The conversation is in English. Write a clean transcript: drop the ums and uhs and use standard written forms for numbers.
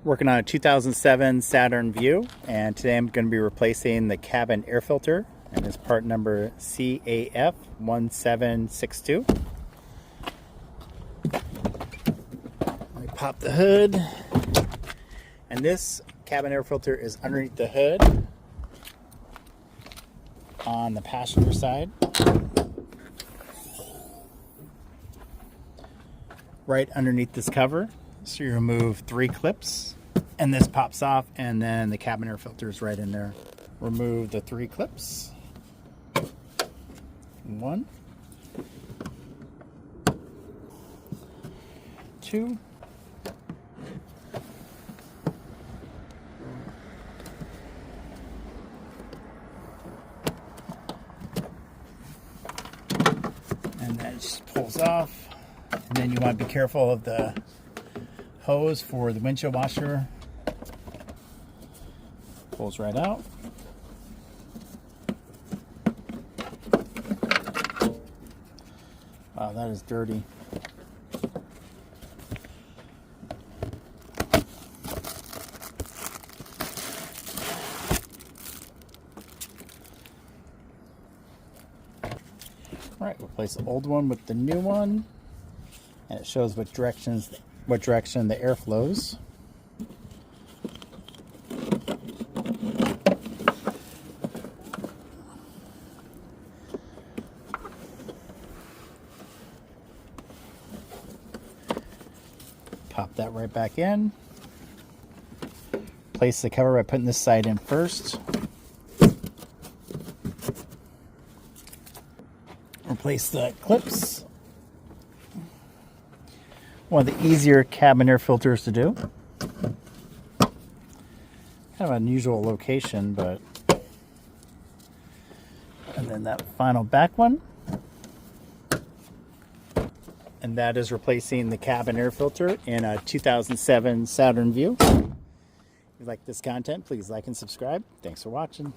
Working on a 2007 Saturn Vue, and today I'm going to be replacing the cabin air filter, and it's part number CAF1762. Let me pop the hood, and this cabin air filter is underneath the hood on the passenger side, right underneath this cover. So you remove 3 clips and this pops off, and then the cabin air filter is right in there. Remove the 3 clips. 1, 2, and that just pulls off. And then you want to be careful of the hose for the windshield washer. Pulls right out. Wow, that is dirty. All right, replace the old one with the new one, and it shows what direction the air flows. Pop that right back in. Place the cover by putting this side in first. Replace the clips. One of the easier cabin air filters to do. Kind of an unusual location, but... And then that final back one. And that is replacing the cabin air filter in a 2007 Saturn Vue. If you like this content, please like and subscribe. Thanks for watching.